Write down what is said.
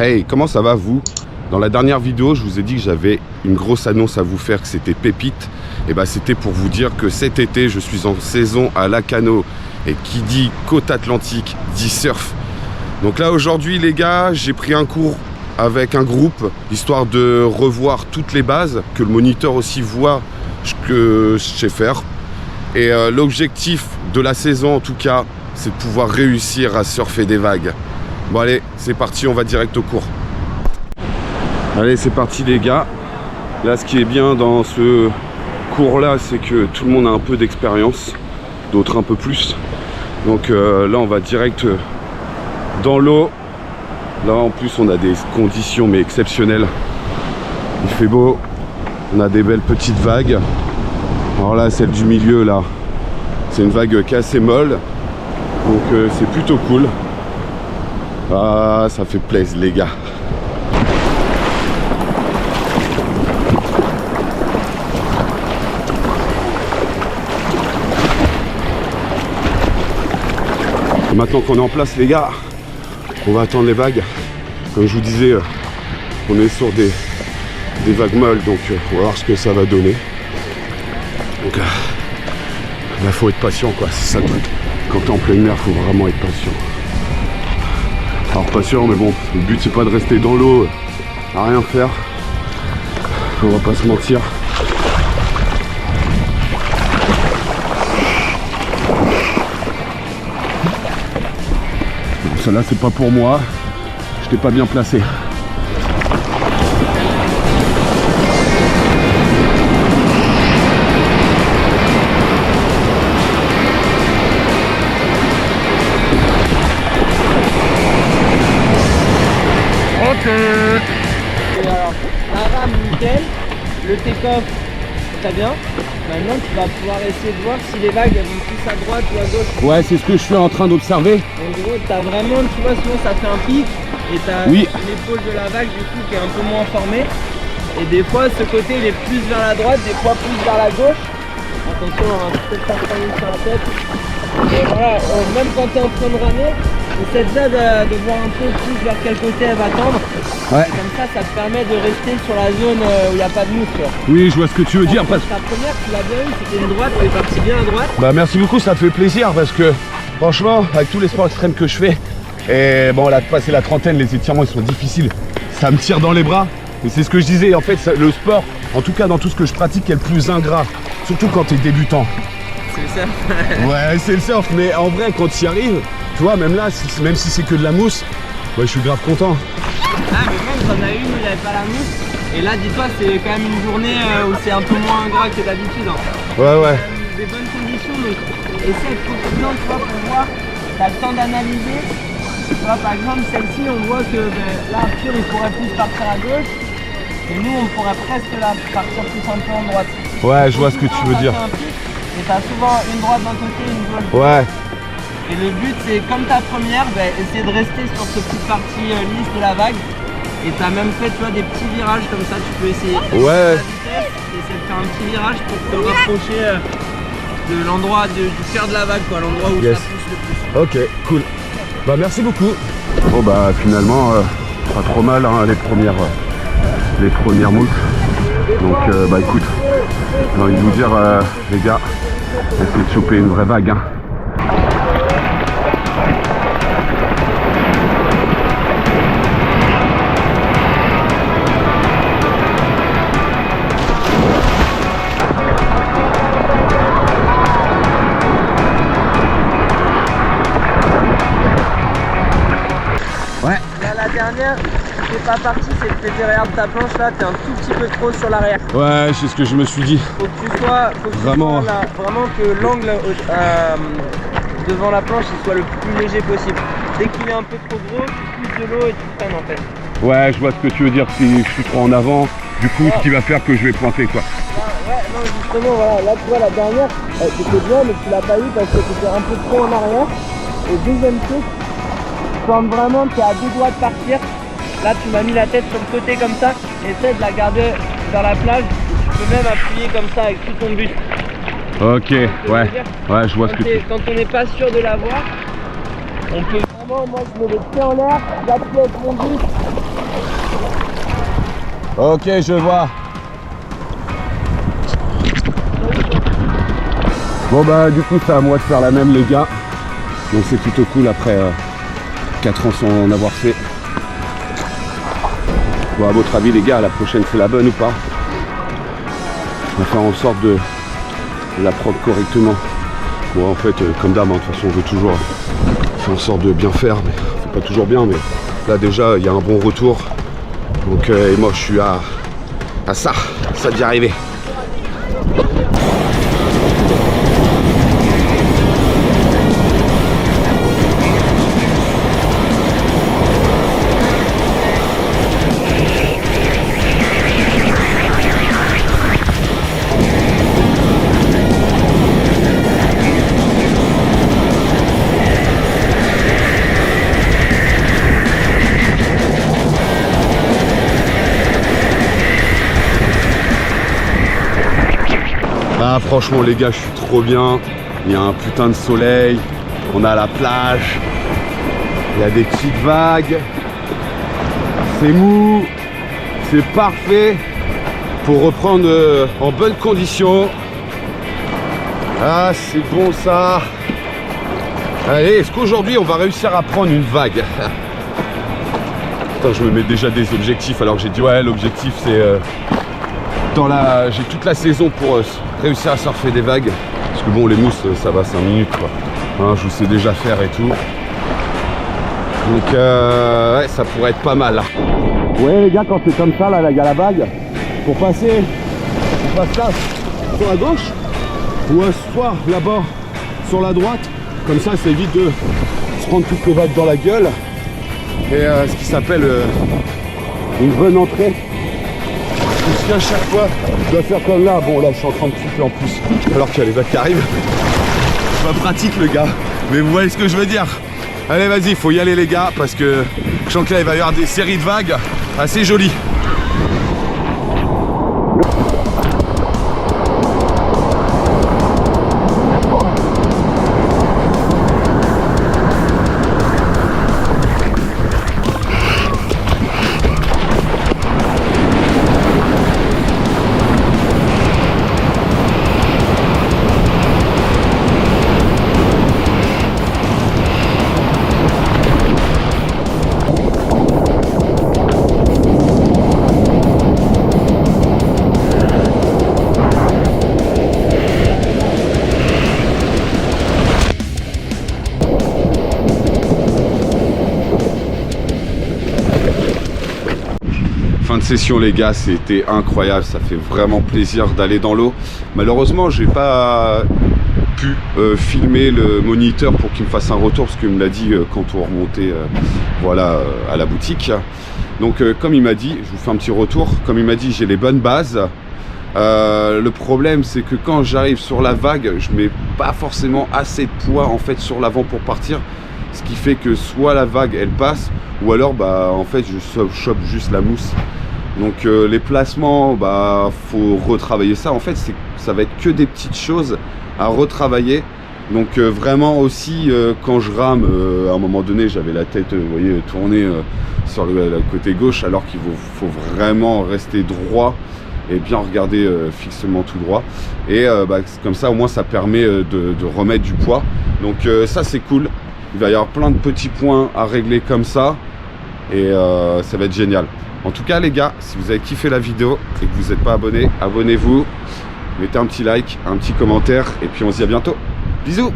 Hey, comment ça va vous? Dans la dernière vidéo, je vous ai dit que j'avais une grosse annonce à vous faire, que c'était pépite. Et bah c'était pour vous dire que cet été, je suis en saison à Lacanau. Et qui dit côte atlantique, dit surf. Donc là aujourd'hui les gars, j'ai pris un cours avec un groupe, histoire de revoir toutes les bases, que le moniteur aussi voit que je sais faire. Et l'objectif de la saison en tout cas, c'est de pouvoir réussir à surfer des vagues. Bon allez, c'est parti, on va direct au cours. Allez, c'est parti les gars. Là, ce qui est bien dans ce cours-là, c'est que tout le monde a un peu d'expérience, d'autres un peu plus. Donc là, on va direct dans l'eau. Là, en plus, on a des conditions mais exceptionnelles. Il fait beau, on a des belles petites vagues. Alors là, celle du milieu, là, c'est une vague qui est assez molle. Donc c'est plutôt cool. Ah, ça fait plaisir les gars. Et maintenant qu'on est en place les gars, on va attendre les vagues. Comme je vous disais, on est sur des vagues molles, donc on va voir ce que ça va donner. Donc là, faut être patient quoi, c'est ça le truc. Quand t'es en pleine mer, faut vraiment être patient. Alors patient, mais bon, le but c'est pas de rester dans l'eau à rien faire. On va pas se mentir. Bon, celle-là c'est pas pour moi. Je t'ai pas bien placé. Et alors, la rame nickel, le take-off très bien. Maintenant tu vas pouvoir essayer de voir si les vagues elles vont plus à droite ou à gauche. Ouais, c'est ce que je suis en train d'observer. En gros, t'as vraiment, tu vois, souvent ça fait un pic et t'as l'épaule de la vague du coup qui est un peu moins formée. Et des fois, ce côté il est plus vers la droite, des fois plus vers la gauche. Attention, on va peut-être pas prendre sur la tête. Et voilà, même quand t'es en train de ramer, essaie déjà de voir un peu plus vers quel côté elle va tendre. Ouais. Comme ça te permet de rester sur la zone où il n'y a pas de mousse. Oui, je vois ce que tu veux dire. Parce que ta première, tu l'as bien eu, c'était une droite, tu es parti bien à droite. Bah merci beaucoup, ça te fait plaisir parce que franchement, avec tous les sports extrêmes que je fais, et bon là, passer la trentaine, les étirements ils sont difficiles. Ça me tire dans les bras. Et c'est ce que je disais, en fait, le sport, en tout cas dans tout ce que je pratique, est le plus ingrat. Surtout quand tu es débutant. C'est le surf. Ouais, c'est le surf, mais en vrai, quand tu y arrives, tu vois, même là, même si c'est que de la mousse, ouais, je suis grave content. Ah, mais même t'en as une où il n'y avait pas la mousse. Et là, dis-toi, c'est quand même une journée où c'est un peu moins ingrat que d'habitude. Hein. Ouais, ouais. Des bonnes conditions, donc essaie de profiter, tu vois, pour voir. T'as le temps d'analyser. Tu vois, par exemple, celle-ci, on voit que là, Arthur, il pourrait plus partir à gauche. Et nous, on pourrait presque là partir plus un peu en droite. Ouais, je vois ce que tu veux dire. Et t'as souvent une droite d'un côté et une gauche. Ouais. Et le but, c'est comme ta première, essayer de rester sur cette petite partie lisse de la vague. Et t'as même fait, tu vois, des petits virages comme ça, tu peux essayer. Ouais. Essayer de faire un petit virage pour te rapprocher de l'endroit du cœur de la vague, quoi, l'endroit où ça pousse le plus. Ok, cool. Bah merci beaucoup. Bon bah finalement, pas trop mal hein, les premières moutes. Donc bah écoute, j'ai envie de vous dire les gars, essayez de choper une vraie vague hein. Ouais. Là, la dernière, t'es pas parti, c'est que t'es derrière ta planche là, t'es un tout petit peu trop sur l'arrière. Ouais, c'est ce que je me suis dit. Faut que tu sois, vraiment que l'angle devant la planche il soit le plus léger possible. Dès qu'il est un peu trop gros, tu pousses de l'eau et tu freines en fait. Ouais, je vois ce que tu veux dire, si je suis trop en avant, du coup, ce qui va faire que je vais pointer quoi. Ouais, non, justement, voilà, là tu vois la dernière, c'était bien, mais tu l'as pas eu parce que tu étais un peu trop en arrière. Et deuxième truc, quand vraiment tu es à deux doigts de partir, là tu m'as mis la tête sur le côté comme ça, essaie de la garder vers la plage, tu peux même appuyer comme ça avec tout ton buste. Ok, ouais, ouais, je vois ce que tu... Quand on n'est pas sûr de l'avoir, on peut vraiment, moi je mets les pieds en l'air, j'appuie avec mon buste Ok, je vois. Bon bah du coup c'est à moi de faire la même les gars. Donc c'est plutôt cool après 4 ans sans en avoir fait. Bon, à votre avis les gars, la prochaine c'est la bonne ou pas? On va faire en sorte de la prendre correctement. Bon en fait comme d'hab, de toute façon on veut toujours faire en sorte de bien faire, mais c'est pas toujours bien, mais là déjà il y a un bon retour. Donc et moi je suis à ça d'y arriver. Ah, franchement les gars, je suis trop bien. Il y a un putain de soleil, on a la plage, il y a des petites vagues, c'est mou, c'est parfait pour reprendre en bonne condition. Ah, c'est bon ça. Allez, est-ce qu'aujourd'hui on va réussir à prendre une vague? Putain, je me mets déjà des objectifs alors que j'ai dit ouais, l'objectif c'est j'ai toute la saison pour réussir à surfer des vagues. Parce que bon, les mousses, ça va 5 minutes quoi. Hein, je vous sais déjà faire et tout. Donc ouais, ça pourrait être pas mal là. Ouais les gars, quand c'est comme ça là, il y a la vague. Pour passer, on passe là sur la gauche ou soit là-bas sur la droite. Comme ça évite de se prendre toutes les vagues dans la gueule. Et ce qui s'appelle une bonne entrée. À chaque fois, je dois faire comme là. Bon, là, je suis en train de flipper en plus, alors qu'il y a les vagues qui arrivent. C'est pas pratique, le gars. Mais vous voyez ce que je veux dire. Allez, vas-y, il faut y aller, les gars, parce que je sens que là, il va y avoir des séries de vagues assez jolies. Fin de session les gars, c'était incroyable, ça fait vraiment plaisir d'aller dans l'eau. Malheureusement j'ai pas pu filmer le moniteur pour qu'il me fasse un retour parce qu'il me l'a dit quand on remontait voilà, à la boutique. Donc comme il m'a dit, je vous fais un petit retour, comme il m'a dit j'ai les bonnes bases. Le problème c'est que quand j'arrive sur la vague, je mets pas forcément assez de poids en fait sur l'avant pour partir. Ce qui fait que soit la vague elle passe ou alors bah en fait je chope juste la mousse. Donc les placements, bah faut retravailler ça. En fait ça va être que des petites choses à retravailler. Donc vraiment aussi quand je rame, à un moment donné j'avais la tête vous voyez, tournée sur le côté gauche alors qu'il faut vraiment rester droit et bien regarder fixement tout droit. Et bah, comme ça au moins ça permet de remettre du poids. Donc ça c'est cool. Il va y avoir plein de petits points à régler comme ça. Et ça va être génial. En tout cas les gars, si vous avez kiffé la vidéo et que vous n'êtes pas abonné, abonnez-vous, mettez un petit like, un petit commentaire et puis on se dit à bientôt. Bisous.